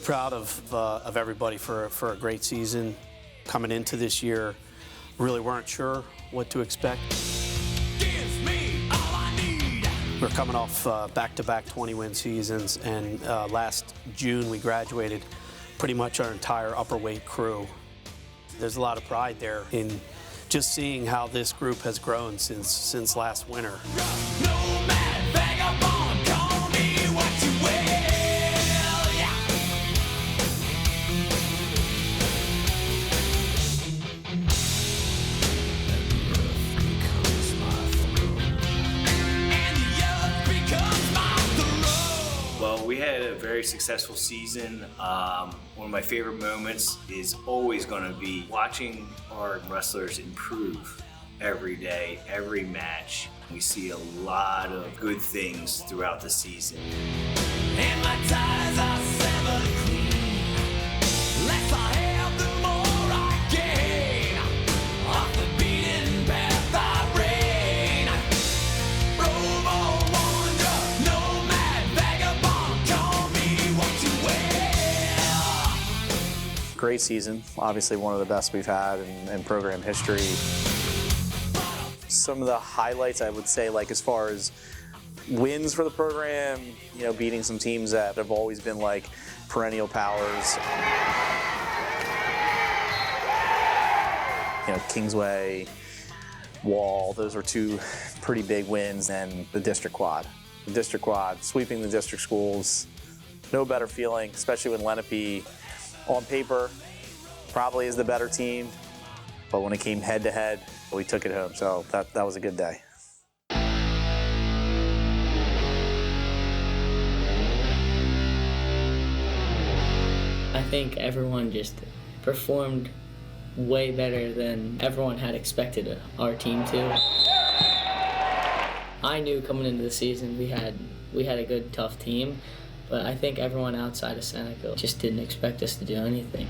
proud of everybody for a great season. Coming into this year, really weren't sure what to expect. Gives me all I need. We're coming off back-to-back 20-win seasons, and last June we graduated pretty much our entire upper weight crew. There's a lot of pride there in just seeing how this group has grown since last winter. Nomad, vagabond, call me what you will, yeah. And the earth becomes my throne. Well, we had a very successful season. One of my favorite moments is always going to be watching our wrestlers improve every day, every match. We see a lot of good things throughout the season. And my ties are severed clean. Less I have, the more I gain. Off the beaten path I reign. Rover, wander, nomad, vagabond, call me what you will. Great season, obviously one of the best we've had in program history. Some of the highlights I would say, like as far as wins for the program, you know, beating some teams that have always been like perennial powers. You know, Kingsway, Wall, those were two pretty big wins, and the district quad. The district quad, sweeping the district schools, no better feeling, especially when Lenape on paper probably is the better team, but when it came head to head, we took it home, so that was a good day. I think everyone just performed way better than everyone had expected our team to. I knew coming into the season we had a good, tough team, but I think everyone outside of Seneca just didn't expect us to do anything.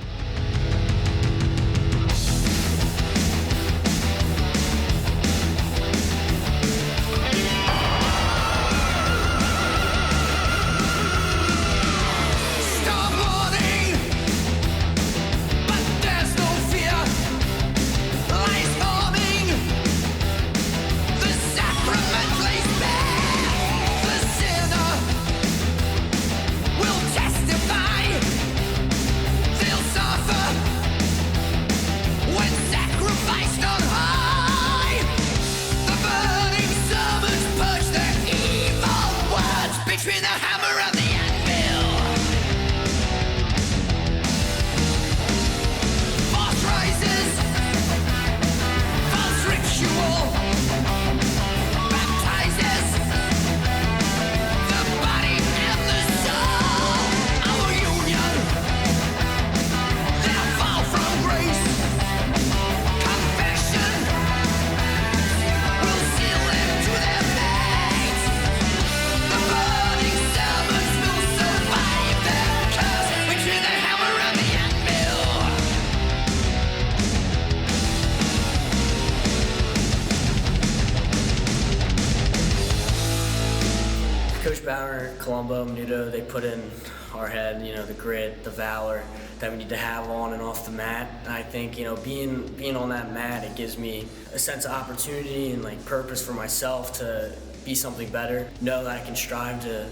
Coach Bauer, Colombo, Menudo, they put in our head, you know, the grit, the valor that we need to have on and off the mat. And I think, you know, being on that mat, it gives me a sense of opportunity and like purpose for myself to be something better. Know that I can strive to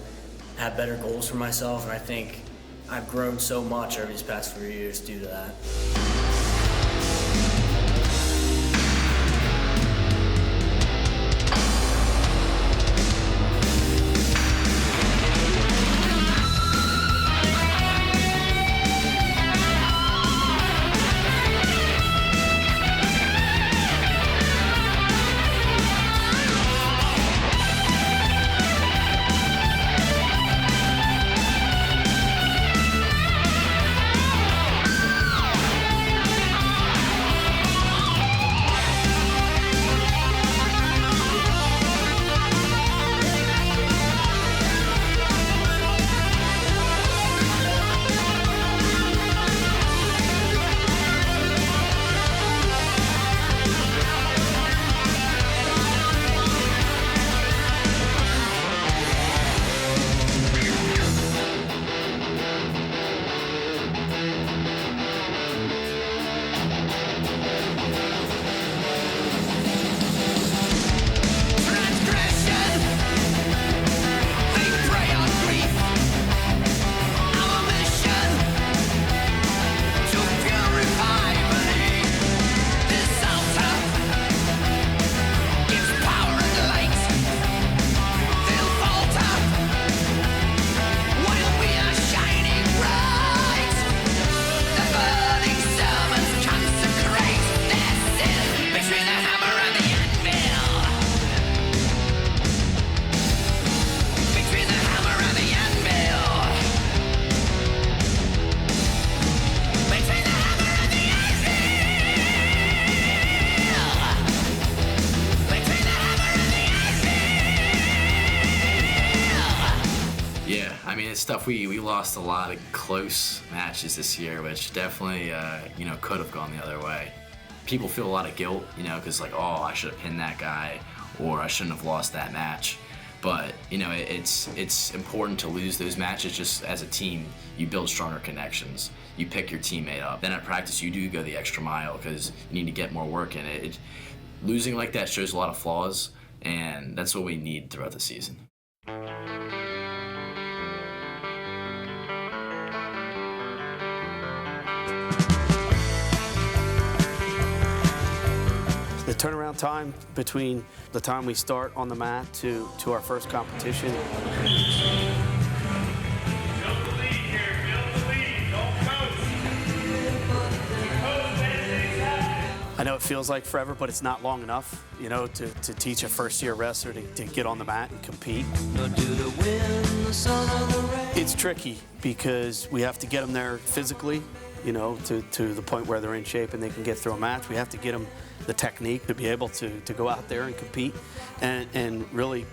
have better goals for myself, and I think I've grown so much over these past 4 years due to that. Yeah, I mean, it's tough. We lost a lot of close matches this year, which definitely, could have gone the other way. People feel a lot of guilt, because like, oh, I should have pinned that guy, or I shouldn't have lost that match. But, it's important to lose those matches just as a team. You build stronger connections. You pick your teammate up. Then at practice, you do go the extra mile because you need to get more work in it. Losing like that shows a lot of flaws, and that's what we need throughout the season. The turnaround time between the time we start on the mat to our first competition. Build the lead here, build the lead, don't coast. I know it feels like forever, but it's not long enough, to teach a first-year wrestler to get on the mat and compete. It's tricky because we have to get them there physically, to the point where they're in shape and they can get through a match. We have to get them the technique to be able to go out there and compete and really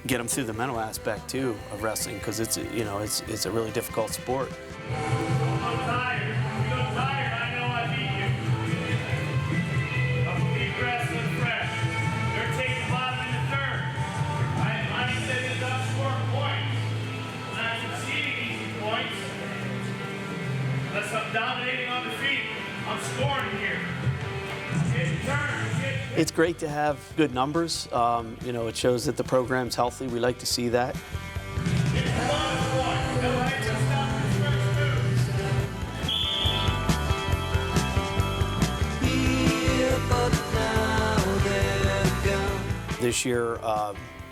get them through the mental aspect too of wrestling, because it's a really difficult sport. I'm tired. You look tired. I know I beat you. I'm deep wrestling fresh. They're taking bottom in the third. I said it's not scoring points. I'm not conceding easy points. Unless I'm dominating on the feet, I'm scoring here. It's great to have good numbers. It shows that the program's healthy. We like to see that. This year,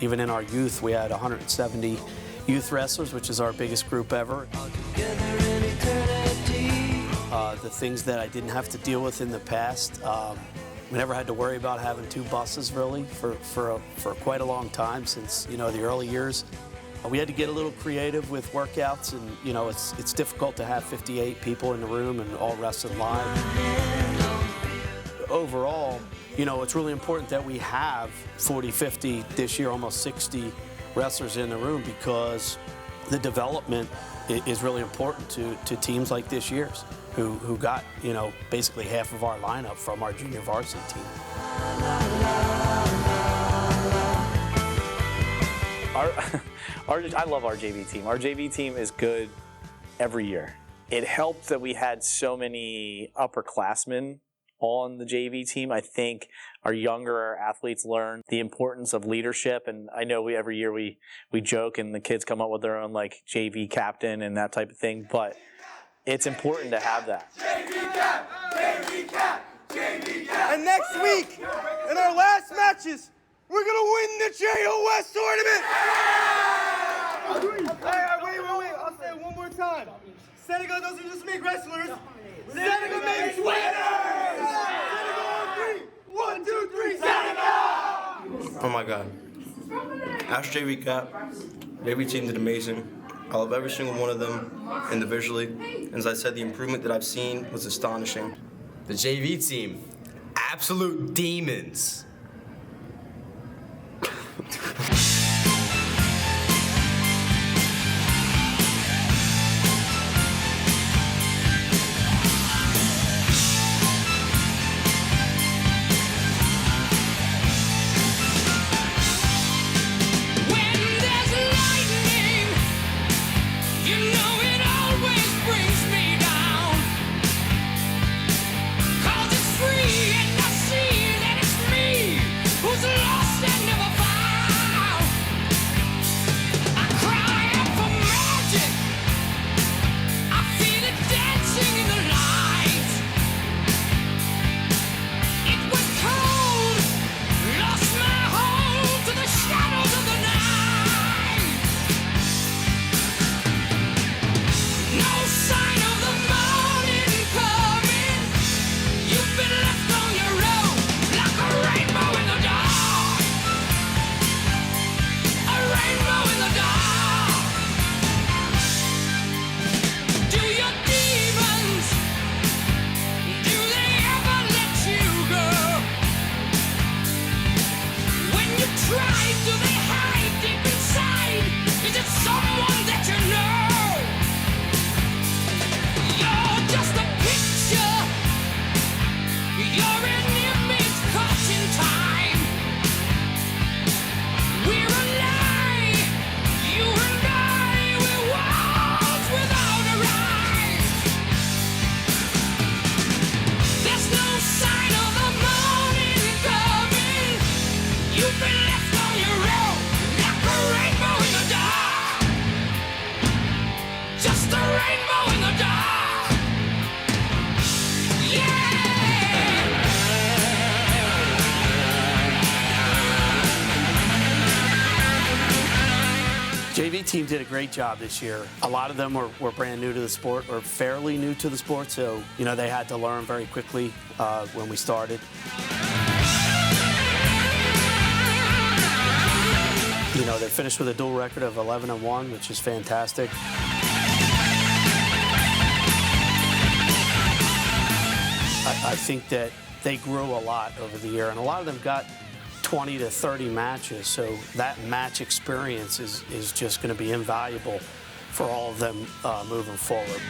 even in our youth, we had 170 youth wrestlers, which is our biggest group ever. The things that I didn't have to deal with in the past, we never had to worry about having two buses really for quite a long time since the early years. We had to get a little creative with workouts, and it's difficult to have 58 people in the room and all wrestling live. Overall, it's really important that we have 40, 50 this year, almost 60 wrestlers in the room, because the development is really important to teams like this year's, who got, basically half of our lineup from our junior varsity team. I love our JV team. Our JV team is good every year. It helped that we had so many upperclassmen on the JV team. I think our younger athletes learn the importance of leadership, and I know every year we joke and the kids come up with their own like JV captain and that type of thing, but it's important to have that. JV cap, JV cap, JV cap. And next week, in our last matches, we're gonna win the JOS tournament! Wait, I'll say it one more time. Seneca doesn't just make wrestlers, Seneca makes winners! Seneca on three! 1, 2, 3, Seneca! Oh my God. Ask JV Cap. JV team did amazing. I love every single one of them individually. And as I said, the improvement that I've seen was astonishing. The JV team, absolute demons. Who's lost and never found? JV team did a great job this year. A lot of them were brand new to the sport, or fairly new to the sport, so they had to learn very quickly when we started. They finished with a dual record of 11-1, which is fantastic. I think that they grew a lot over the year, and a lot of them got 20 to 30 matches, so that match experience is just going to be invaluable for all of them moving forward.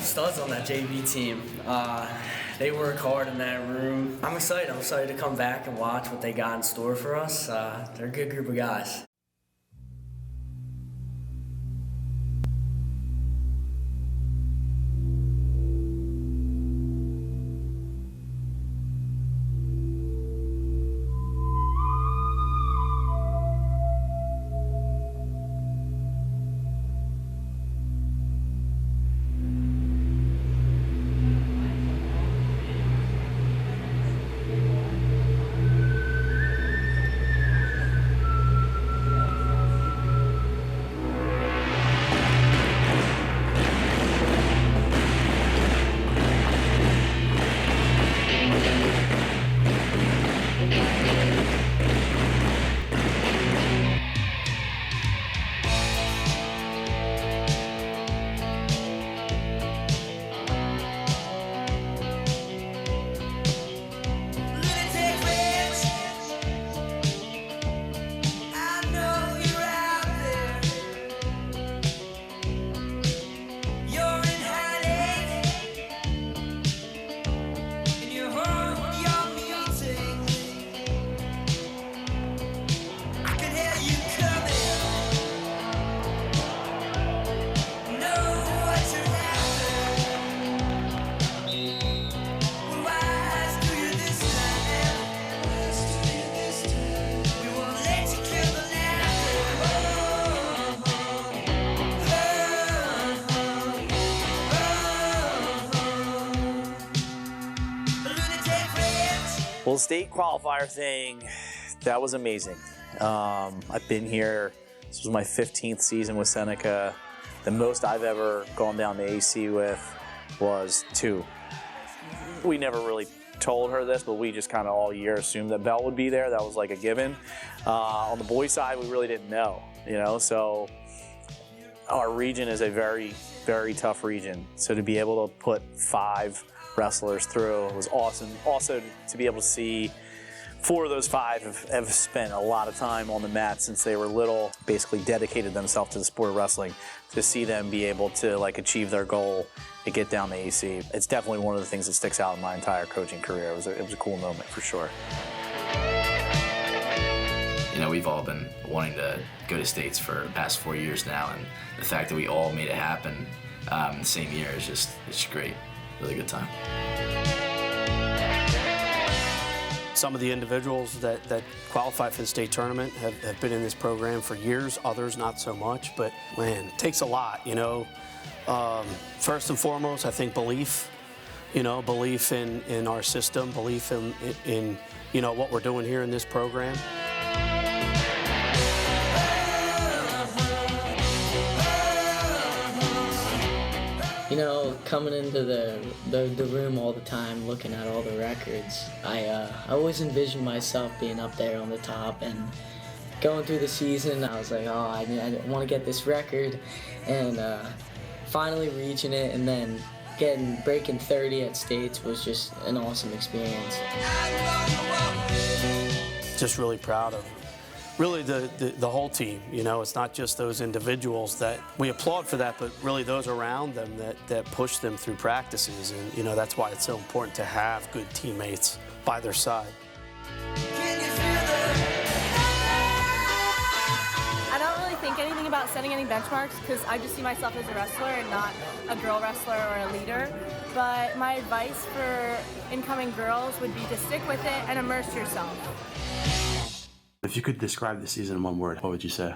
Studs on that JV team. They work hard in that room. I'm excited to come back and watch what they got in store for us. They're a good group of guys. Well, the state qualifier thing, that was amazing. I've been here, this was my 15th season with Seneca. The most I've ever gone down to AC with was 2. We never really told her this, but we just kind of all year assumed that Belle would be there. That was like a given. On the boys' side, we really didn't know, so our region is a very, very tough region. So to be able to put 5 wrestlers through was awesome. Also, to be able to see 4 of those 5 have spent a lot of time on the mat since they were little, basically dedicated themselves to the sport of wrestling. To see them be able to achieve their goal and get down to AC, it's definitely one of the things that sticks out in my entire coaching career. It was a cool moment for sure. We've all been wanting to go to states for the past 4 years now, and the fact that we all made it happen the same year is it's great. Really good time. Some of the individuals that qualify for the state tournament have been in this program for years, others not so much, but man, it takes a lot, First and foremost, I think belief. belief in our system, belief in what we're doing here in this program. Coming into the room all the time, looking at all the records, I always envisioned myself being up there on the top, and going through the season, I was like, I want to get this record, and finally reaching it, and then breaking 30 at States was just an awesome experience. Just really proud of really the whole team. It's not just those individuals that we applaud for that, but really those around them that push them through practices. And that's why it's so important to have good teammates by their side. I don't really think anything about setting any benchmarks because I just see myself as a wrestler and not a girl wrestler or a leader. But my advice for incoming girls would be to stick with it and immerse yourself. If you could describe the season in one word, what would you say?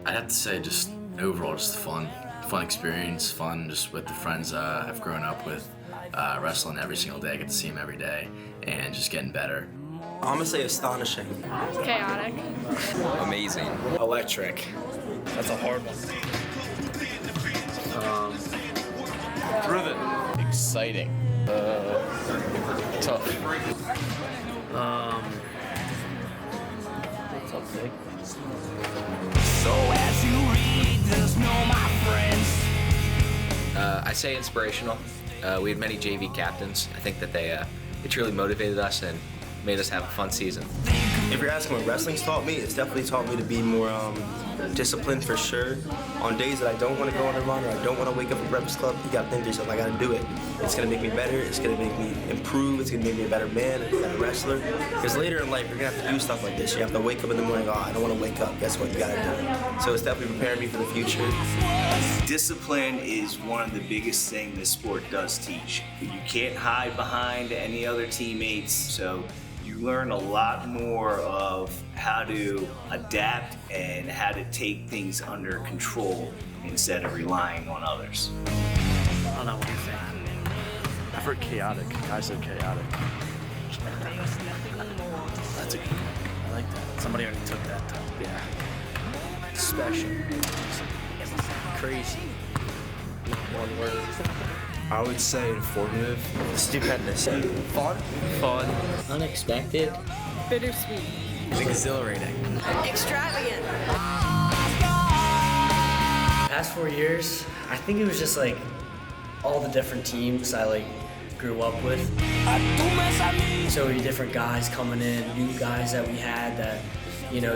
I'd have to say just overall just fun experience, fun just with the friends I've grown up with, wrestling every single day, I get to see them every day, and just getting better. I'm gonna say astonishing. Chaotic. Amazing. Electric. That's a hard one. Driven. Exciting. Tough. So as you read this, know my friends. I say inspirational. We had many JV captains. I think that they truly motivated us and made us have a fun season. If you're asking what wrestling's taught me, it's definitely taught me to be more disciplined for sure. On days that I don't want to go on a run or I don't want to wake up at Breakfast Club, you gotta think to yourself, I gotta do it. It's gonna make me better, it's gonna make me improve, it's gonna make me a better man, a better wrestler. Because later in life, you're gonna have to do stuff like this. You have to wake up in the morning, I don't want to wake up. Guess what, you gotta do it. So it's definitely preparing me for the future. Discipline is one of the biggest things this sport does teach. You can't hide behind any other teammates, so you learn a lot more of how to adapt and how to take things under control instead of relying on others. I don't know what you think. I've heard chaotic. I said chaotic. That's a good one. I like that. Somebody already took that though. Yeah. Special. Crazy. One word. I would say informative. Stupendous. Fun. Fun. Unexpected. Bittersweet. Exhilarating. Extravagant. Past 4 years, I think it was just like all the different teams I grew up with. So many different guys coming in, new guys that we had that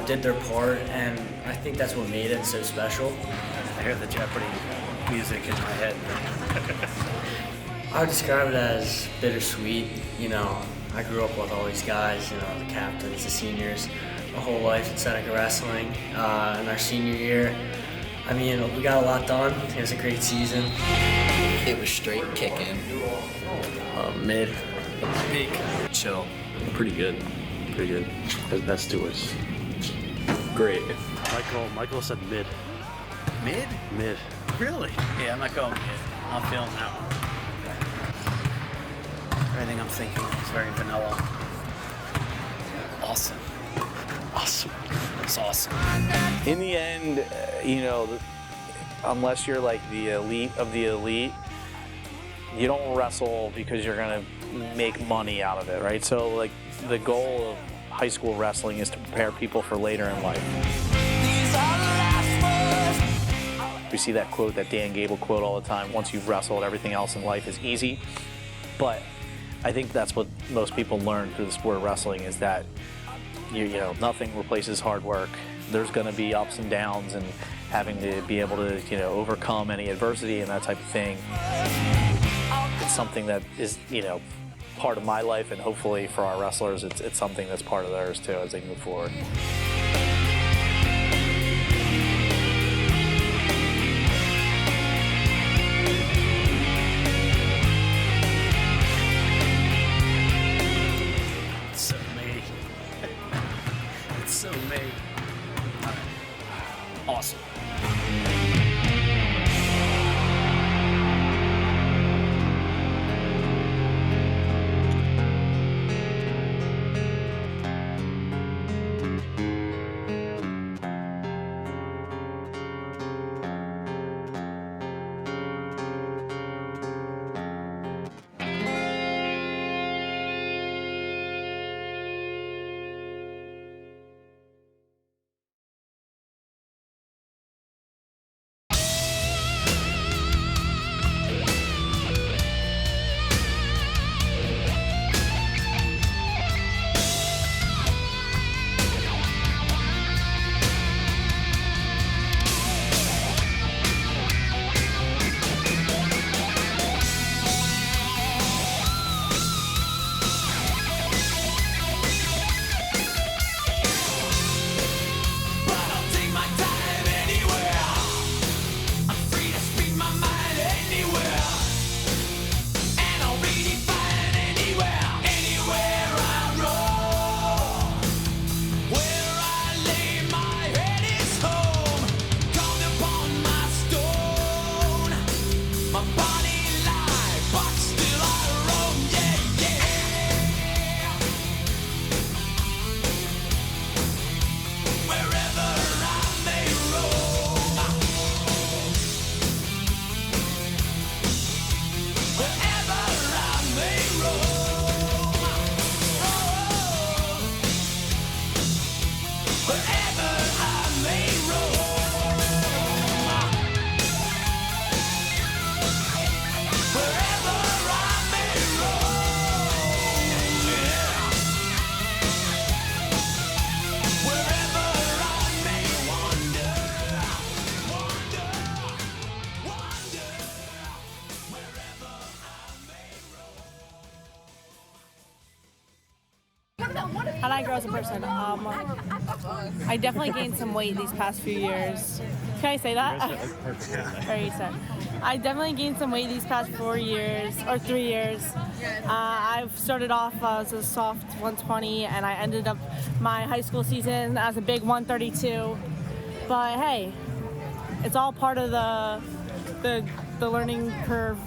did their part, and I think that's what made it so special. I hear the Jeopardy music in my head. I would describe it as bittersweet. I grew up with all these guys, the captains, the seniors, my whole life at Seneca Wrestling. In our senior year, we got a lot done. It was a great season. It was straight kicking. Mid. Big. Chill. Pretty good. Pretty good. That's Stewart's. Great. Michael said mid. Mid? Mid. Really? Yeah, I'm not going mid. I'm feeling that one. Everything I'm thinking is very vanilla. Awesome. Awesome. It's awesome. In the end, unless you're like the elite of the elite, you don't wrestle because you're gonna make money out of it, right? So like the goal of high school wrestling is to prepare people for later in life. We see that quote, that Dan Gable quote all the time, once you've wrestled, everything else in life is easy. But I think that's what most people learn through the sport of wrestling, is that nothing replaces hard work. There's going to be ups and downs, and having to be able to overcome any adversity and that type of thing. It's something that is part of my life, and hopefully for our wrestlers, it's something that's part of theirs too as they move forward. So made. Awesome. as a person. I definitely gained some weight these past few years. Can I say that? Very sad. I definitely gained some weight these past 4 years or 3 years. I've started off as a soft 120, and I ended up my high school season as a big 132. But hey, it's all part of the learning curve.